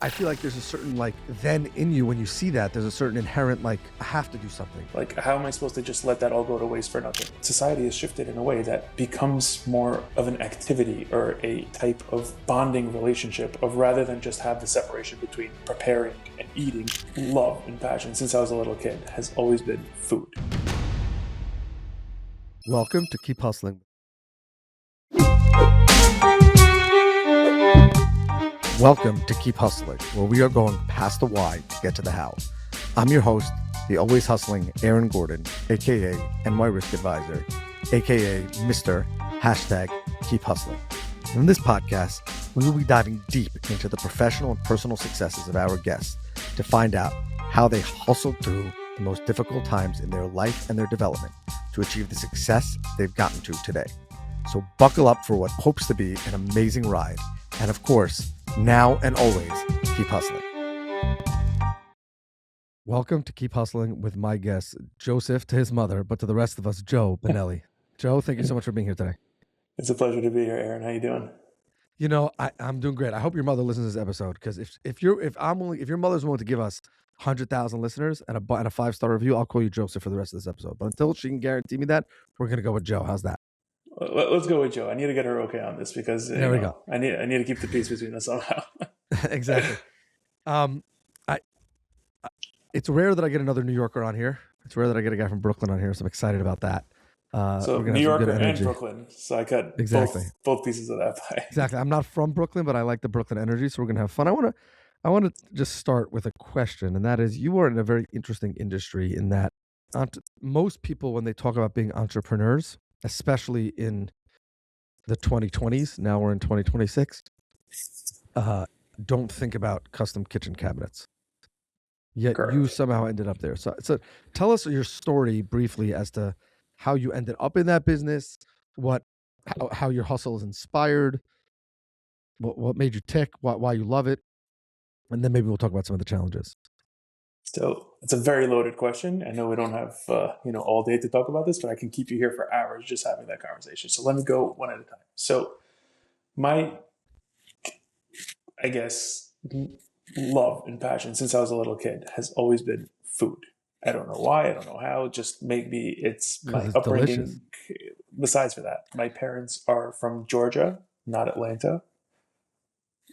I feel like there's a certain like then in you when you see that there's a certain inherent like I have to do something. Like, how am I supposed to just let that all go to waste for nothing? Society has shifted in a way that becomes more of an activity or a type of bonding relationship of rather than just have the separation between preparing and eating. Love and passion since I was a little kid has always been food. Welcome to Keep Hustling. Welcome to Keep Hustling, where we are going past the why to get to the how. I'm your host, the always hustling Aaron Gordon, aka NY Risk Advisor, aka Mr. #Keep Hustling. In this podcast, we will be diving deep into the professional and personal successes of our guests to find out how they hustled through the most difficult times in their life and their development to achieve the success they've gotten to today. So buckle up for what hopes to be an amazing ride. And of course, now and always, keep hustling. Welcome to Keep Hustling with my guest, Joseph to his mother, but to the rest of us, Joe Binelli. Joe, thank you so much for being here today. It's a pleasure to be here, Aaron. How you doing? You know, I'm doing great. I hope your mother listens to this episode because if your mother's willing to give us 100,000 listeners and a 5-star review, I'll call you Joseph for the rest of this episode. But until she can guarantee me that, we're gonna go with Joe. How's that? Let's go with Joe. I need to get her okay on this because there we go. I need to keep the peace between us somehow. Exactly. It's rare that I get another New Yorker on here. It's rare that I get a guy from Brooklyn on here, so I'm excited about that. So New Yorker and Brooklyn. So I cut both pieces of that pie. Exactly. I'm not from Brooklyn, but I like the Brooklyn energy, so we're gonna have fun. I want to just start with a question, and that is, you are in a very interesting industry in that most people, when they talk about being entrepreneurs, especially in the 2020s, now we're in 2026, don't think about custom kitchen cabinets. Yet Correct. You somehow ended up there. So tell us your story briefly as to how you ended up in that business, how your hustle is inspired, what made you tick, why you love it, and then maybe we'll talk about some of the challenges. So it's a very loaded question. I know we don't have all day to talk about this, but I can keep you here for hours just having that conversation. So let me go one at a time. So my, I guess, love and passion since I was a little kid has always been food. I don't know why. I don't know how. Just maybe it's my upbringing. Delicious. Besides for that, my parents are from Georgia, not Atlanta,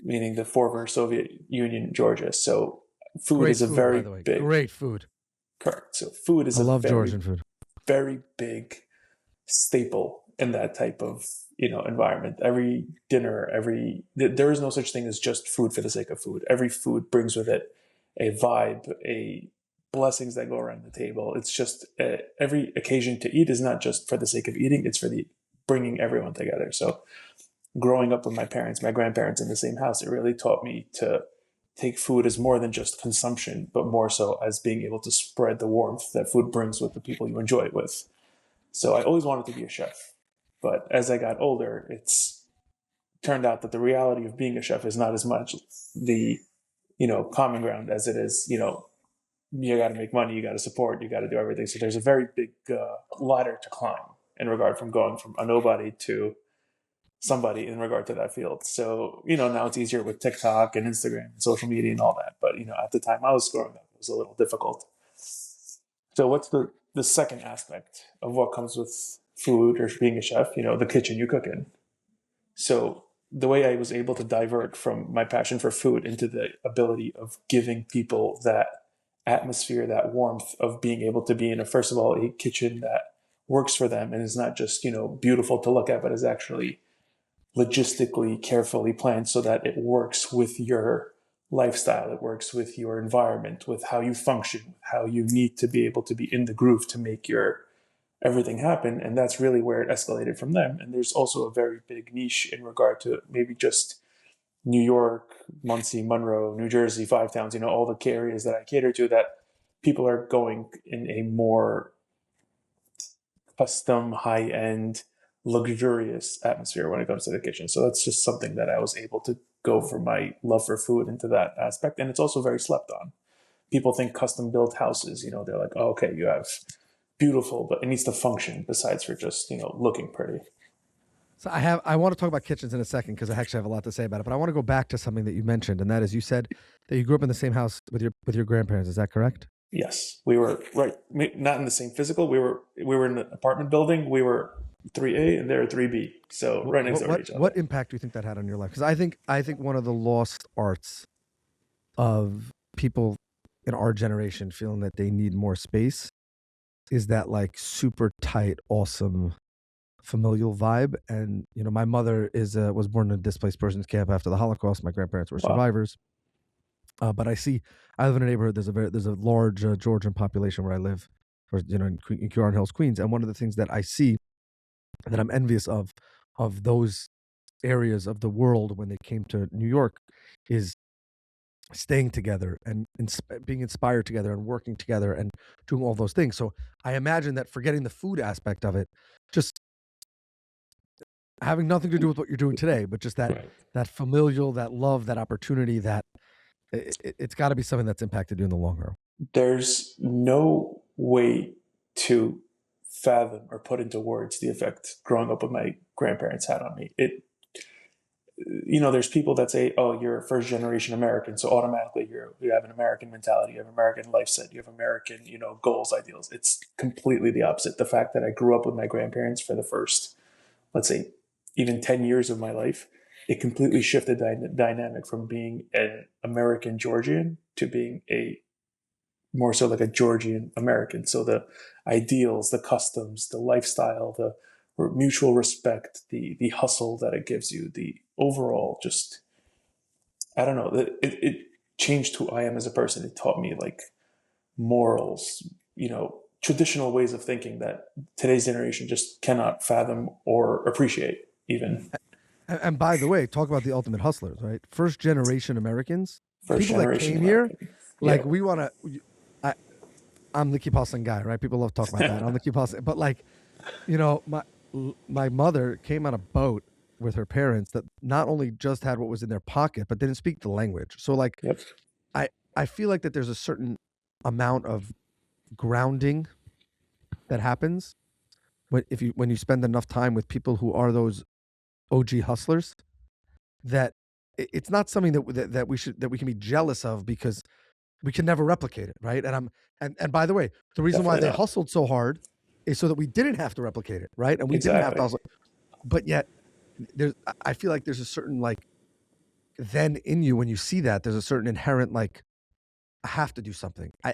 meaning the former Soviet Union, Georgia. So food is a very big. Great food. Correct. So food is Georgian food. Very big staple in that type of environment. Every dinner, there is no such thing as just food for the sake of food. Every food brings with it a vibe, a blessings that go around the table. It's just every occasion to eat is not just for the sake of eating, it's for the bringing everyone together. So growing up with my parents, my grandparents in the same house, it really taught me to take food as more than just consumption, but more so as being able to spread the warmth that food brings with the people you enjoy it with. So I always wanted to be a chef, but as I got older, it's turned out that the reality of being a chef is not as much the common ground as it is you got to make money, you got to support, you got to do everything. So there's a very big ladder to climb in regard from going from a nobody to somebody in regard to that field. So, now it's easier with TikTok and Instagram and social media and all that. But, at the time I was growing up, it was a little difficult. So what's the second aspect of what comes with food or being a chef? The kitchen you cook in. So the way I was able to divert from my passion for food into the ability of giving people that atmosphere, that warmth of being able to be in first of all, a kitchen that works for them and is not just, beautiful to look at, but is actually logistically carefully planned so that it works with your lifestyle, it works with your environment, with how you function, how you need to be able to be in the groove to make your everything happen. And that's really where it escalated from them. And there's also a very big niche in regard to maybe just New York, Muncie, Monroe, New Jersey, Five Towns, all the areas that I cater to, that people are going in a more custom, high-end, luxurious atmosphere when it comes to the kitchen. So that's just something that I was able to go from my love for food into that aspect. And it's also very slept on. People think custom built houses, they're like, oh, okay, you have beautiful, but it needs to function besides for just, looking pretty. So I want to talk about kitchens in a second because I actually have a lot to say about it. But I want to go back to something that you mentioned, and that is you said that you grew up in the same house with your grandparents. Is that correct? Yes, we were right, not in the same physical. We were in an apartment building. We were 3A and they were 3B, so right next door to each other. What impact do you think that had on your life? Because I think one of the lost arts of people in our generation feeling that they need more space is that like super tight, awesome familial vibe. And my mother was born in a displaced persons camp after the Holocaust. My grandparents were Wow. survivors. But I live in a neighborhood. There's a large Georgian population where I live, or in Huron Hills, Queens. And one of the things that I see that I'm envious of those areas of the world when they came to New York is staying together and being inspired together and working together and doing all those things. So I imagine that forgetting the food aspect of it, just having nothing to do with what you're doing today, but just Right. that familial, that love, that opportunity, that it's got to be something that's impacted you in the long run. There's no way to fathom or put into words the effect growing up with my grandparents had on me. There's people that say, "Oh, you're a first generation American, so automatically you have an American mentality, you have American life set, you have American, goals, ideals." It's completely the opposite. The fact that I grew up with my grandparents for the first, let's say, even 10 years of my life, it completely shifted the dynamic from being an American Georgian to being a more so like a Georgian American. So the ideals, the customs, the lifestyle, the mutual respect, the hustle that it gives you, the overall just, I don't know, it changed who I am as a person. It taught me like morals, traditional ways of thinking that today's generation just cannot fathom or appreciate even. And by the way, talk about the ultimate hustlers, right? First generation Americans, First people that generation came here, American. like Yep. we want to. I'm the keep hustling guy, right? People love to talk about that. I'm the keep hustling, but like, my mother came on a boat with her parents that not only just had what was in their pocket, but didn't speak the language. So like, Yep. I I feel like that there's a certain amount of grounding that happens when you spend enough time with people who are those OG hustlers that it's not something that we can be jealous of because we can never replicate it, right? And by the way, the reason why Definitely they not. hustled so hard is so that we didn't have to replicate it, right? And we didn't have to Exactly. hustle. But yet there's I feel like there's a certain like then in you when you see that there's a certain inherent like I have to do something. I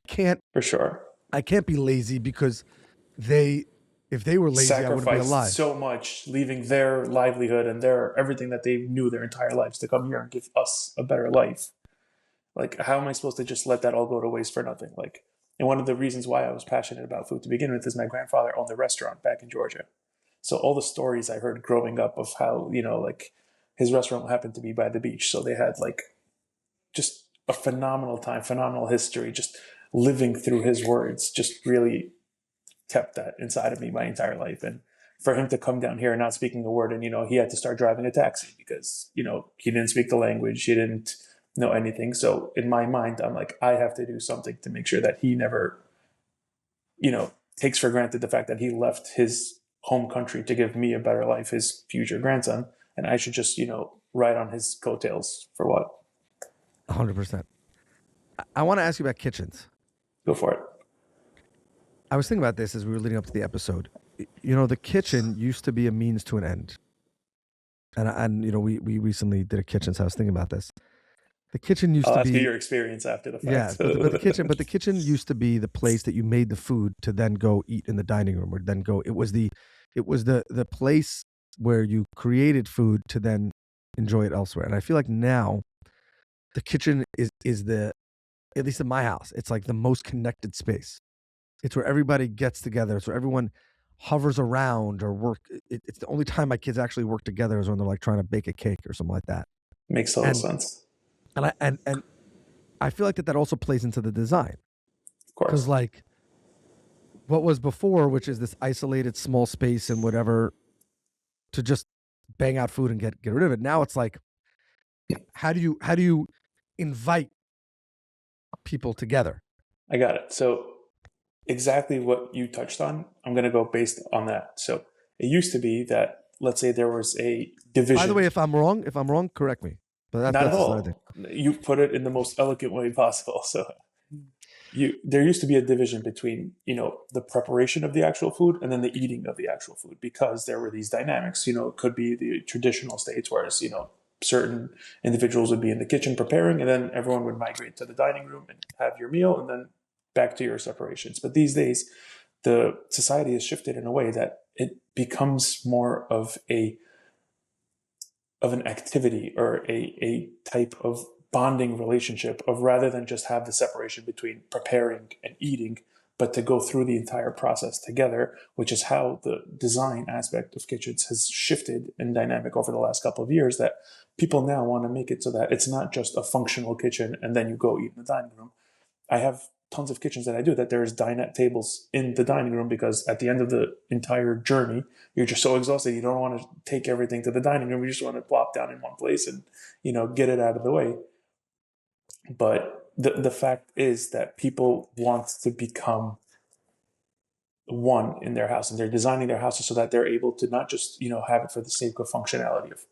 can't For sure. be lazy because they if they were lazy I wouldn't be Sacrificed alive. so much, leaving their livelihood and their everything that they knew their entire lives to come here and give us a better life. Like, how am I supposed to just let that all go to waste for nothing? Like, and one of the reasons why I was passionate about food to begin with is my grandfather owned a restaurant back in Georgia. So all the stories I heard growing up of how, like his restaurant happened to be by the beach. So they had like just a phenomenal time, phenomenal history, just living through his words, just really kept that inside of me my entire life. And for him to come down here and not speaking a word, and he had to start driving a taxi because he didn't speak the language, he didn't know anything. So in my mind, I'm like, I have to do something to make sure that he never, takes for granted the fact that he left his home country to give me a better life, his future grandson, and I should just ride on his coattails for what? 100%. I want to ask you about kitchens. Go for it. I was thinking about this as we were leading up to the episode. The kitchen used to be a means to an end. And we recently did a kitchen, so I was thinking about this. The kitchen used I'll to ask you be your experience after the yeah, fact. but the kitchen used to be the place that you made the food to then go eat in the dining room or then go it was the place where you created food to then enjoy it elsewhere. And I feel like now the kitchen is the at least in my house, it's like the most connected space. It's where everybody gets together. It's where everyone hovers around or work. It's the only time my kids actually work together is when they're like trying to bake a cake or something like that. Makes total And sense. and I feel like that also plays into the design Of because course. like what was before, which is this isolated small space and whatever to just bang out food and get rid of it. Now it's like how do you invite people together? I got it. So exactly what you touched on, I'm going to go based on that. So it used to be that let's say there was a By division. the way, if I'm wrong, correct me. But Not at that's another thing. all. You put it in the most elegant way possible. So there used to be a division between, the preparation of the actual food and then the eating of the actual food, because there were these dynamics. It could be the traditional states, whereas certain individuals would be in the kitchen preparing, and then everyone would migrate to the dining room and have your meal, and then back to your separations. But these days, the society has shifted in a way that it becomes more of an activity, or a type of bonding relationship, of rather than just have the separation between preparing and eating, but to go through the entire process together, which is how the design aspect of kitchens has shifted in dynamic over the last couple of years, that people now want to make it so that it's not just a functional kitchen and then you go eat in the dining room. I have tons of kitchens that I do that there's dinette tables in the dining room, because at the end of the entire journey, you're just so exhausted. You don't want to take everything to the dining room. You just want to plop down in one place and, get it out of the way. But the fact is that people want to become one in their house, and they're designing their houses so that they're able to not just, have it for the sake of functionality of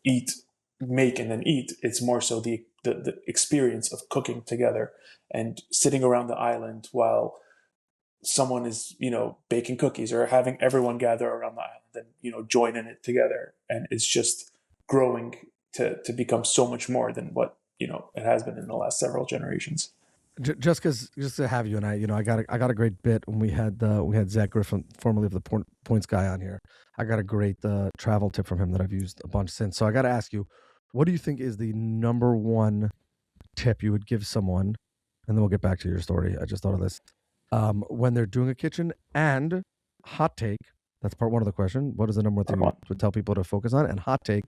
make and then eat. It's more so the experience of cooking together and sitting around the island while someone is, baking cookies, or having everyone gather around the island and, join in it together. And it's just growing to become so much more than what, it has been in the last several generations. Just to have you and I got a great bit when we had Zach Griffin, formerly of the Points Guy, on here. I got a great travel tip from him that I've used a bunch since. So I got to ask you, what do you think is the number one tip you would give someone? And then we'll get back to your story. I just thought of this. When they're doing a kitchen, and hot take, that's part one of the question. What is the number one thing you would tell people to focus on? And hot take,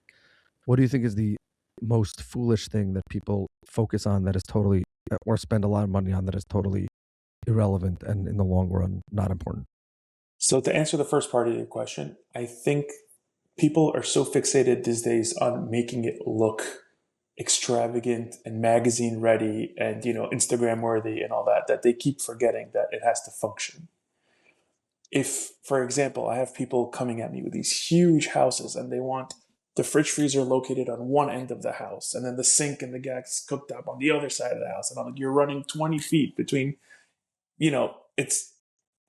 what do you think is the most foolish thing that people focus on that is totally, or spend a lot of money on, that is totally irrelevant and in the long run not important? So to answer the first part of your question, I think people are so fixated these days on making it look extravagant and magazine ready and Instagram worthy and all that they keep forgetting that it has to function. If, for example, I have people coming at me with these huge houses and they want the fridge freezer located on one end of the house, and then the sink and the gas cooktop on the other side of the house, and I'm like, you're running 20 feet between, it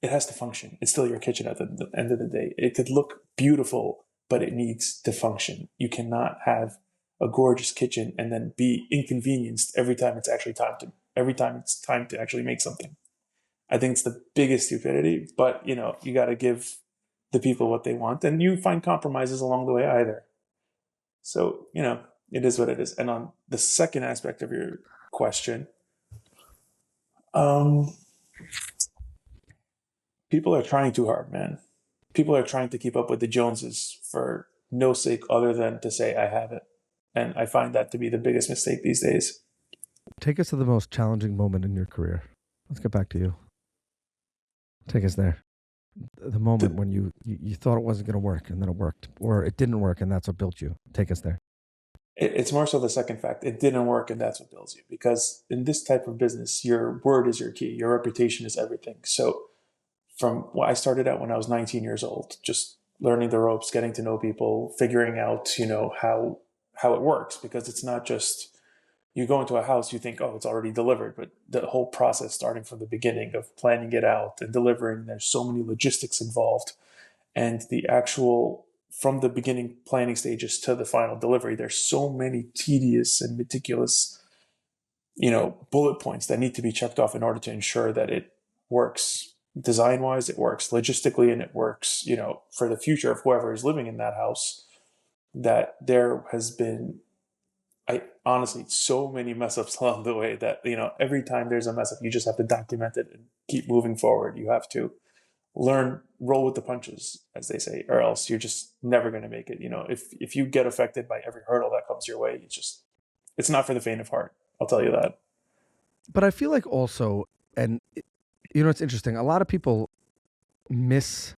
has to function. It's still your kitchen at the end of the day. It could look beautiful, but it needs to function. You cannot have a gorgeous kitchen and then be inconvenienced every time it's time to actually make something. I think it's the biggest stupidity, but you got to give the people what they want, and you find compromises along the way either. So, it is what it is. And on the second aspect of your question, people are trying too hard, man. People are trying to keep up with the Joneses for no sake other than to say, I have it. And I find that to be the biggest mistake these days. Take us to the most challenging moment in your career. Let's get back to you. Take us there. The moment when you thought it wasn't going to work, and then it worked, or it didn't work, and that's what built you. Take us there. It's more so the second fact. It didn't work, and that's what builds you. Because in this type of business, your word is your key. Your reputation is everything. So I started out when I was 19 years old, just learning the ropes, getting to know people, figuring out, how it works. Because it's not just, you go into a house, you think, oh, it's already delivered. But the whole process, starting from the beginning of planning it out and delivering, there's so many logistics involved. And the actual, from the beginning planning stages to the final delivery, there's so many tedious and meticulous, bullet points that need to be checked off in order to ensure that it works design-wise, it works logistically, and it works, for the future of whoever is living in that house. That there has been, honestly, so many mess ups along the way that, every time there's a mess up, you just have to document it and keep moving forward. You have to roll with the punches, as they say, or else you're just never going to make it. If you get affected by every hurdle that comes your way, it's not for the faint of heart. I'll tell you that. But I feel like also, and it's interesting, a lot of people misdefine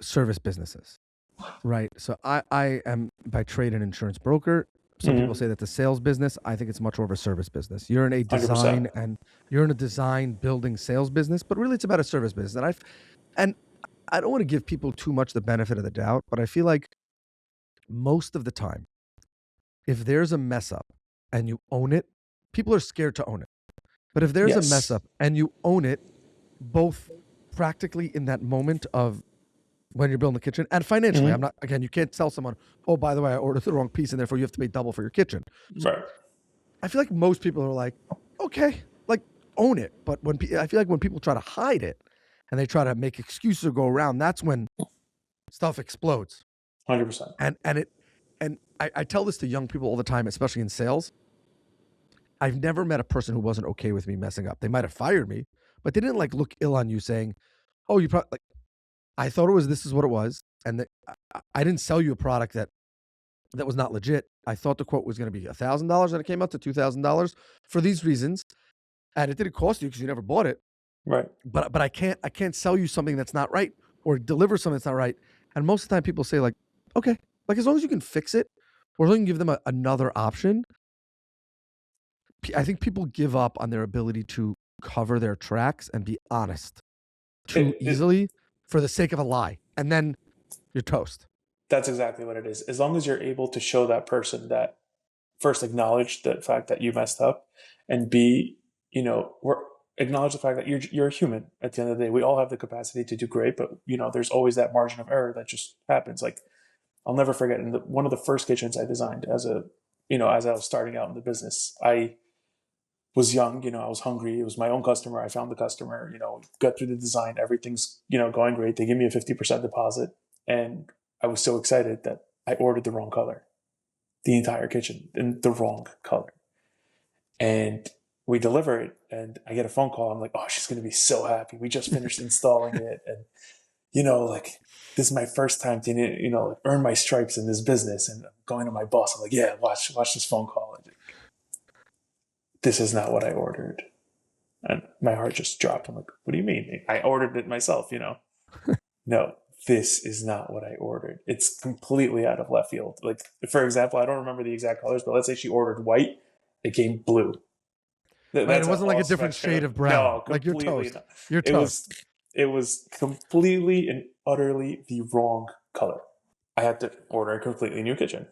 service businesses. Right. So I am by trade an insurance broker. Some people say that the sales business, I think it's much more of a service business. You're in a design 100%. and you're in a design building sales business, but really it's about a service business. And I don't want to give people too much the benefit of the doubt, but I feel like most of the time, if there's a mess up and you own it, people are scared to own it. But if there's a mess up and you own it, both practically in that moment of when you're building the kitchen and financially, I'm not, again, you can't tell someone, oh, by the way, I ordered the wrong piece and therefore you have to pay double for your kitchen. So Right. I feel like most people are like, okay, like own it. But I feel like when people try to hide it and they try to make excuses or go around, that's when stuff explodes. 100%. And I tell this to young people all the time, especially in sales. I've never met a person who wasn't okay with me messing up. They might have fired me, but they didn't like look ill on you saying, oh, you probably like, I thought this is what it was. And I didn't sell you a product that was not legit. I thought the quote was going to be $1,000 and it came out to $2,000 for these reasons. And it didn't cost you because you never bought it. Right. But I can't sell you something that's not right or deliver something that's not right. And most of the time people say like, okay, like as long as you can fix it or as long as you can give them another option. I think people give up on their ability to cover their tracks and be honest too easily for the sake of a lie. And then you're toast. That's exactly what it is. As long as you're able to show that person that, first, acknowledge the fact that you messed up, and B, acknowledge the fact that you're a human. At the end of the day, we all have the capacity to do great, but there's always that margin of error that just happens. Like, I'll never forget, in one of the first kitchens I designed as I was starting out in the business, I was young, I was hungry. It was my own customer. I found the customer, got through the design. Everything's, going great. They give me a 50% deposit. And I was so excited that I ordered the wrong color, the entire kitchen in the wrong color. And we deliver it and I get a phone call. I'm like, oh, she's going to be so happy. We just finished installing it. And, like, this is my first time to, earn my stripes in this business. And I'm going to my boss. I'm like, yeah, watch this phone call. This is not what I ordered. And my heart just dropped. I'm like, what do you mean? I ordered it myself, No, this is not what I ordered. It's completely out of left field. Like, for example, I don't remember the exact colors, but let's say she ordered white. It came blue. Right, it wasn't like a different shade of brown. No, like you're toast. Not. You're toast. It was completely and utterly the wrong color. I had to order a completely new kitchen.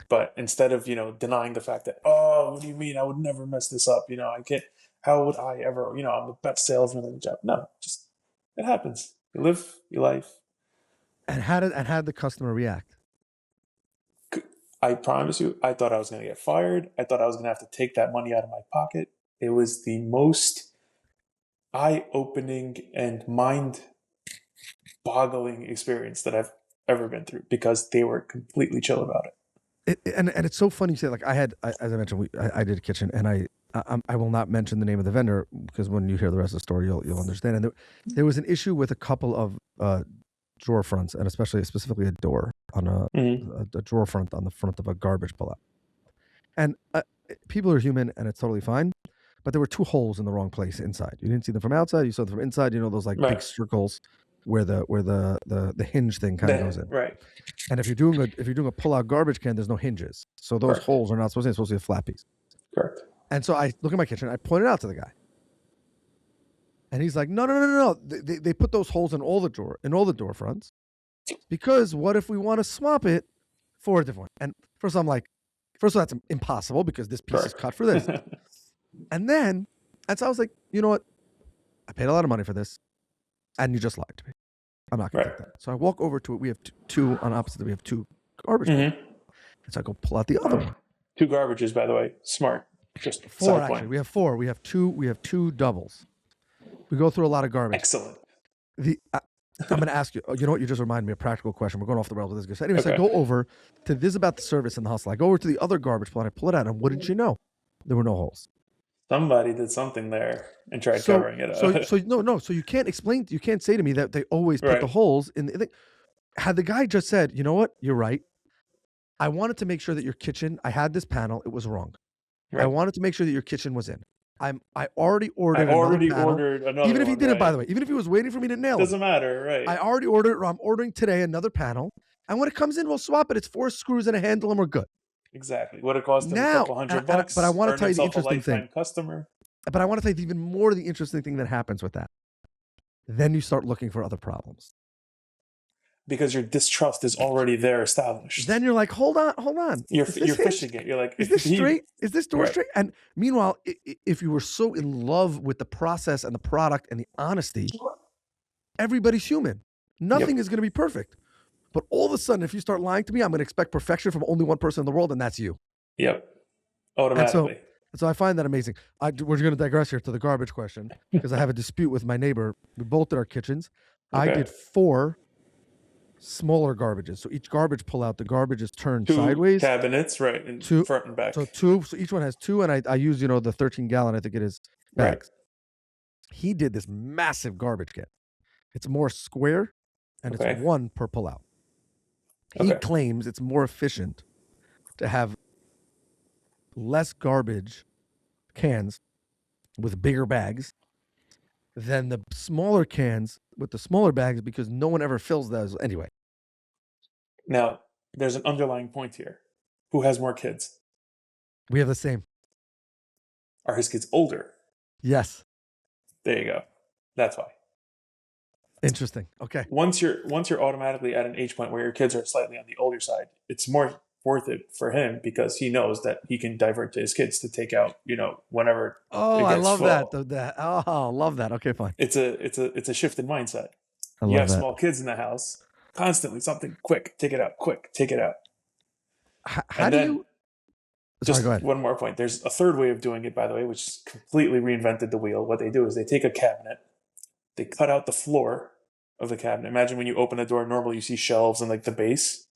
But instead of, denying the fact that, oh, what do you mean? I would never mess this up. I can't, how would I ever, I'm the best salesman in the job. No, just, it happens. You live your life. And how did the customer react? I promise you, I thought I was going to get fired. I thought I was going to have to take that money out of my pocket. It was the most eye-opening and mind-boggling experience that I've ever been through because they were completely chill about it. And it's so funny you say, like, as I mentioned, I did a kitchen, and I will not mention the name of the vendor because when you hear the rest of the story, you'll understand. And there was an issue with a couple of drawer fronts, and specifically a door on a drawer front on the front of a garbage pullout. And people are human, and it's totally fine. But there were two holes in the wrong place inside. You didn't see them from outside; you saw them from inside. Those like big circles where the hinge thing kind of goes in. Right. And if you're doing a pull-out garbage can, there's no hinges. So those holes are not supposed to be, it's supposed to be a flat piece. Correct. And so I look at my kitchen, I point it out to the guy. And he's like, no. They put those holes in all the door fronts. Because what if we want to swap it for a different one? And first of all, that's impossible because this piece is cut for this. And so I was like, you know what? I paid a lot of money for this. And you just lied to me. I'm not going to take that. So I walk over to it. We have two on opposite. We have two garbage. And so I go pull out the other one. Two garbages, by the way. Smart. Just four, actually. Point. We have four. We have two doubles. We go through a lot of garbage. Excellent. I'm going to ask you, you know what? You just reminded me of a practical question. We're going off the rails with this. So anyways, I go over to this about the service in the hustle. I go over to the other garbage pile and I pull it out. And what did you know? There were no holes. Somebody did something there and tried covering it up. So you can't explain. You can't say to me that they always put the holes in. Had the guy just said, you know what, you're right. I wanted to make sure that your kitchen. I had this panel. It was wrong. Right. I wanted to make sure that your kitchen was in. I already ordered. Another. Even if he didn't, by the way, even if he was waiting for me to nail it, doesn't matter, right? I already ordered. Or I'm ordering today another panel, and when it comes in, we'll swap it. It's 4 screws and a handle, and we're good. Exactly. What it cost him a couple $100. But I want to tell you the interesting thing. Customer. But I want to tell you even more the interesting thing that happens with that. Then you start looking for other problems. because your distrust is already there established. Then you're like, hold on. You're fishing it. You're like, is this straight? Is this door right. straight? And meanwhile, if you were so in love with the process and the product and the honesty, everybody's human. Nothing is going to be perfect. But all of a sudden, if you start lying to me, I'm going to expect perfection from only one person in the world, and that's you. Yep. Automatically. So I find that amazing. We're going to digress here to the garbage question because I have a dispute with my neighbor. We both did our kitchens. Okay. I did 4 smaller garbages. So each garbage pull out, the garbage is turned 2 sideways. Cabinets, right, in front and back. So 2. So each one has 2, and I use, the 13-gallon, I think it is, bags. Right. He did this massive garbage can. It's more square, and it's 1 per pull out. He claims it's more efficient to have less garbage cans with bigger bags than the smaller cans with the smaller bags because no one ever fills those anyway. Now, there's an underlying point here. Who has more kids? We have the same. Are his kids older? Yes. There you go. That's why. Interesting. Okay. Once you're automatically at an age point where your kids are slightly on the older side, it's more worth it for him because he knows that he can divert to his kids to take out, whenever. Oh, I love that. Love that. Okay, fine. It's a shift in mindset. You have small kids in the house, constantly something quick, take it out, quick, take it out. How do you? Just go ahead. One more point. There's a third way of doing it, by the way, which completely reinvented the wheel. What they do is they take a cabinet, they cut out the floor of the cabinet. Imagine when you open the door, normally you see shelves and like the base.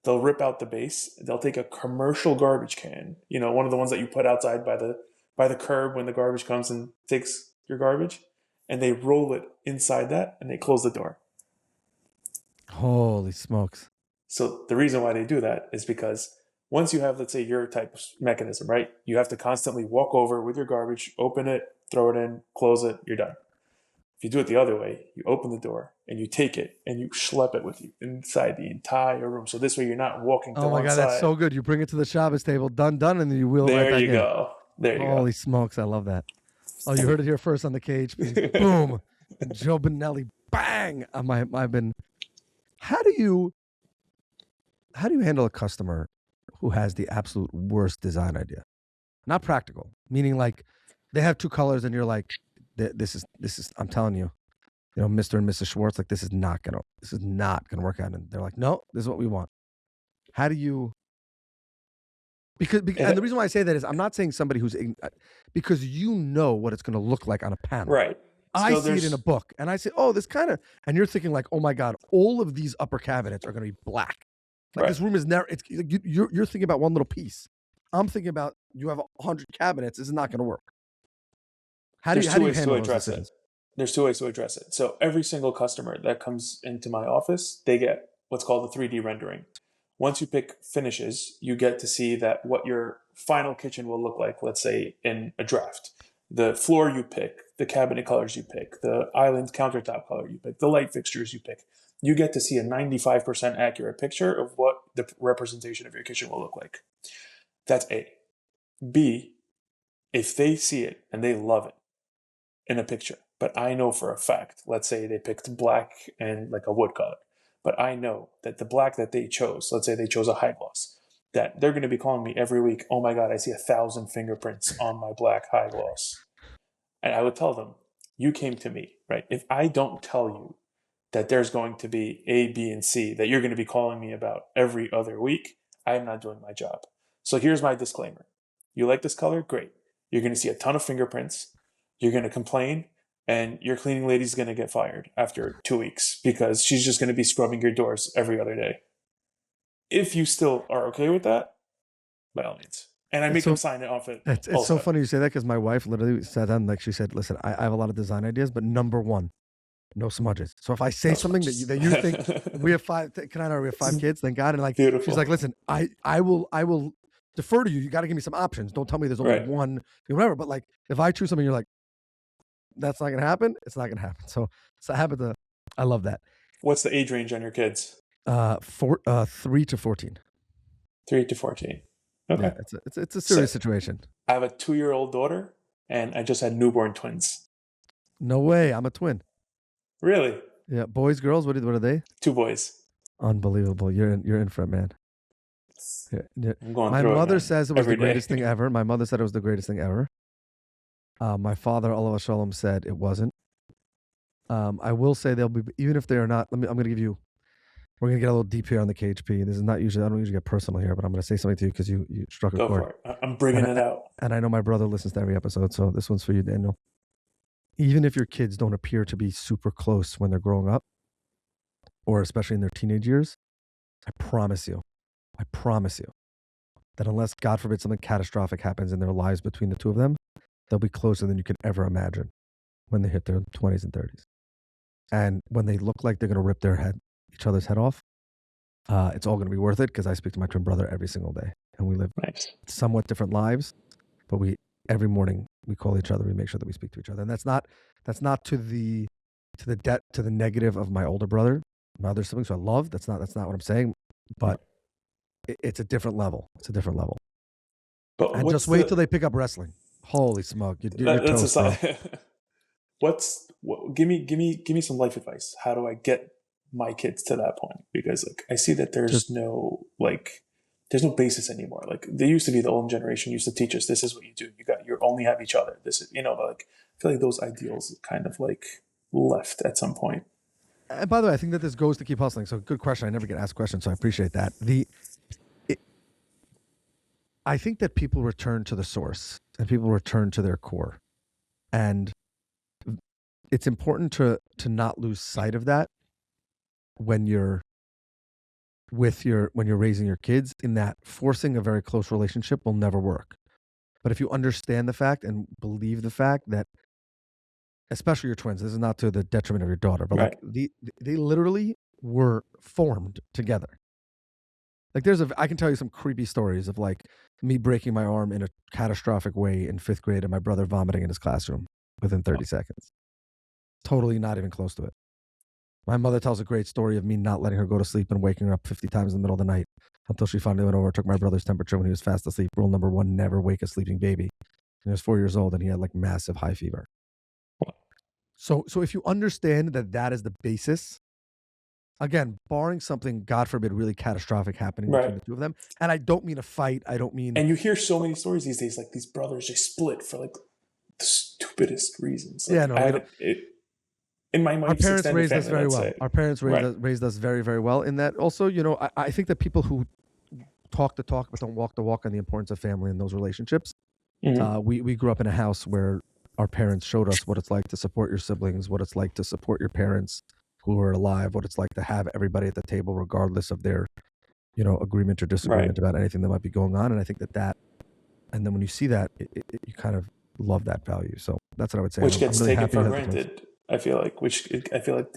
They'll rip out the base. They'll take a commercial garbage can, one of the ones that you put outside by the curb when the garbage comes and takes your garbage, and they roll it inside that and they close the door. Holy smokes. So the reason why they do that is because once you have, let's say, your type of mechanism, right? You have to constantly walk over with your garbage, open it, throw it in, close it, you're done. If you do it the other way, you open the door and you take it and you schlep it with you inside the entire room. So this way you're not walking to one side. Oh my God, that's so good. You bring it to the Shabbos table, done, and then you wheel it right back in. There you go. Holy smokes, I love that. Oh, you heard it here first on the cage. Boom. Joe Binelli, bang. How do you handle a customer who has the absolute worst design idea? Not practical, meaning like they have 2 colors and you're like, this is I'm telling you, Mr. and Mrs. Schwartz, like this is not gonna work out. And they're like, no, this is what we want. How do you? Because and the reason why I say that is I'm not saying somebody who's because you know what it's going to look like on a panel. Right. I see it in a book and I say, oh, this kind of, and you're thinking like, oh my God, all of these upper cabinets are going to be black. Like this room is never. It's you're thinking about one little piece. I'm thinking about you have 100 cabinets. This is not going to work. How do you handle address it? There's 2 ways to address it. So every single customer that comes into my office, they get what's called a 3D rendering. Once you pick finishes, you get to see that what your final kitchen will look like, let's say in a draft. The floor you pick, the cabinet colors you pick, the island countertop color you pick, the light fixtures you pick. You get to see a 95% accurate picture of what the representation of your kitchen will look like. That's A. B, if they see it and they love it in a picture, but I know for a fact, let's say they picked black and like a wood color, but I know that the black that they chose, let's say they chose a high gloss, that they're going to be calling me every week, oh my God, I see 1,000 fingerprints on my black high gloss. And I would tell them, you came to me, right? If I don't tell you that there's going to be A, B, and C that you're going to be calling me about every other week, I am not doing my job. So here's my disclaimer. You like this color? Great. You're going to see a ton of fingerprints. You're going to complain, and your cleaning lady's going to get fired after 2 weeks because she's just going to be scrubbing your doors every other day. If you still are okay with that, by all means. And I make them sign it off it. It's so funny you say that because my wife literally sat down, like she said, listen, I have a lot of design ideas, but number 1, no smudges. So if I say something that you think we have 5, we have 5 kids, thank God. And like, beautiful. She's like, listen, I will defer to you. You got to give me some options. Don't tell me there's only one, whatever. But like, if I choose something, you're like, that's not going to happen. It's not going to happen. So I love that. What's the age range on your kids? 3 to 14. 3 to 14. Okay. Yeah, it's a serious situation. I have a 2-year-old daughter, and I just had newborn twins. No way. I'm a twin. Really? Yeah, boys, girls, what are they? 2 boys. Unbelievable. You're in for it, man. Yeah. I'm going My through it, mother man, says it was the every day. greatest thing ever. My mother said it was the greatest thing ever. My father, Allah Shalom, said it wasn't. I will say they'll be, even if they are not, I'm going to give you, we're going to get a little deep here on the KHP. This is not usually, I don't usually get personal here, but I'm going to say something to you because you struck a Go chord. for it. I'm bringing it out. And I know my brother listens to every episode, so this one's for you, Daniel. Even if your kids don't appear to be super close when they're growing up, or especially in their teenage years, I promise you that unless, God forbid, something catastrophic happens in their lives between the two of them, they'll be closer than you could ever imagine when they hit their 20s and 30s. And when they look like they're going to rip each other's head off, it's all going to be worth it because I speak to my twin brother every single day. And we live somewhat different lives, but every morning we call each other, we make sure that we speak to each other. And that's not to the negative of my older brother. My other siblings who I love, that's not what I'm saying, but it's a different level. It's a different level. But and just wait till they pick up wrestling. Holy smoke. You're toast, bro. Give me some life advice. How do I get my kids to that point? Because I see that there's no basis anymore. Like they used to be, the old generation used to teach us, this is what you do. You only have each other. This is, I feel like those ideals kind of left at some point. And by the way, I think that this goes to keep hustling. So good question. I never get asked questions, so I appreciate that. I think that people return to the source and people return to their core. And it's important to not lose sight of that when you're raising your kids, in that forcing a very close relationship will never work. But if you understand the fact and believe the fact that, especially your twins, this is not to the detriment of your daughter, but they literally were formed together. I can tell you some creepy stories of me breaking my arm in a catastrophic way in 5th grade and my brother vomiting in his classroom within 30 seconds. Totally not even close to it. My mother tells a great story of me not letting her go to sleep and waking her up 50 times in the middle of the night until she finally went over and took my brother's temperature when he was fast asleep. Rule number 1, never wake a sleeping baby. He was 4 years old and he had massive high fever. So if you understand that is the basis, again, barring something, God forbid, really catastrophic happening between the two of them, and I don't mean a fight, And you hear so many stories these days, these brothers, they split for the stupidest reasons. In my mind, our parents raised us very well. Our parents raised us very, very well. In that, also, I think that people who talk the talk but don't walk the walk on the importance of family and those relationships. Mm-hmm. We grew up in a house where our parents showed us what it's like to support your siblings, what it's like to support your parents who are alive, what it's like to have everybody at the table, regardless of their, agreement or disagreement about anything that might be going on. And I think that, and then when you see that, you kind of love that value. So that's what I would say. Which gets taken for granted. I feel like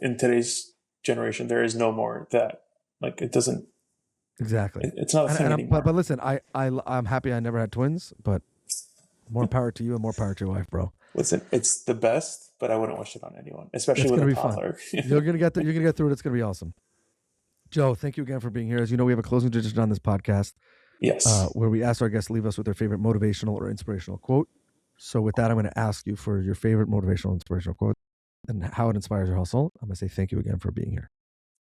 in today's generation, there is no more that. It doesn't. Exactly. It's not a thing anymore. But listen, I'm happy I never had twins, but more power to you and more power to your wife, bro. Listen, it's the best, but I wouldn't wish it on anyone, especially with a toddler. You're gonna get through it. It's gonna be awesome. Joe, thank you again for being here. As you know, we have a closing tradition on this podcast. Yes. Where we ask our guests to leave us with their favorite motivational or inspirational quote. So with that, I'm going to ask you for your favorite motivational, inspirational quote and how it inspires your hustle. I'm going to say thank you again for being here.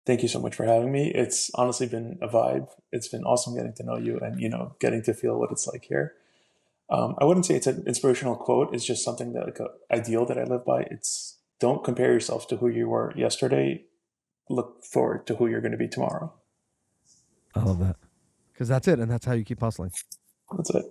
Thank you so much for having me. It's honestly been a vibe. It's been awesome getting to know you and, getting to feel what it's like here. I wouldn't say it's an inspirational quote. It's just something that an ideal that I live by. It's don't compare yourself to who you were yesterday. Look forward to who you're going to be tomorrow. I love that. Because that's it. And that's how you keep hustling. That's it.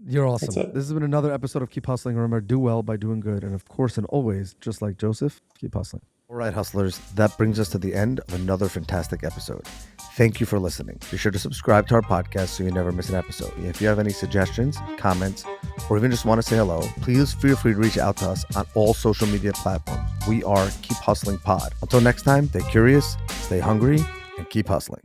You're awesome. This has been another episode of Keep Hustling. Remember, do well by doing good. And of course, and always, just like Joseph, keep hustling. All right, hustlers, that brings us to the end of another fantastic episode. Thank you for listening. Be sure to subscribe to our podcast so you never miss an episode. If you have any suggestions, comments, or even just want to say hello, please feel free to reach out to us on all social media platforms. We are Keep Hustling Pod. Until next time, stay curious, stay hungry, and keep hustling.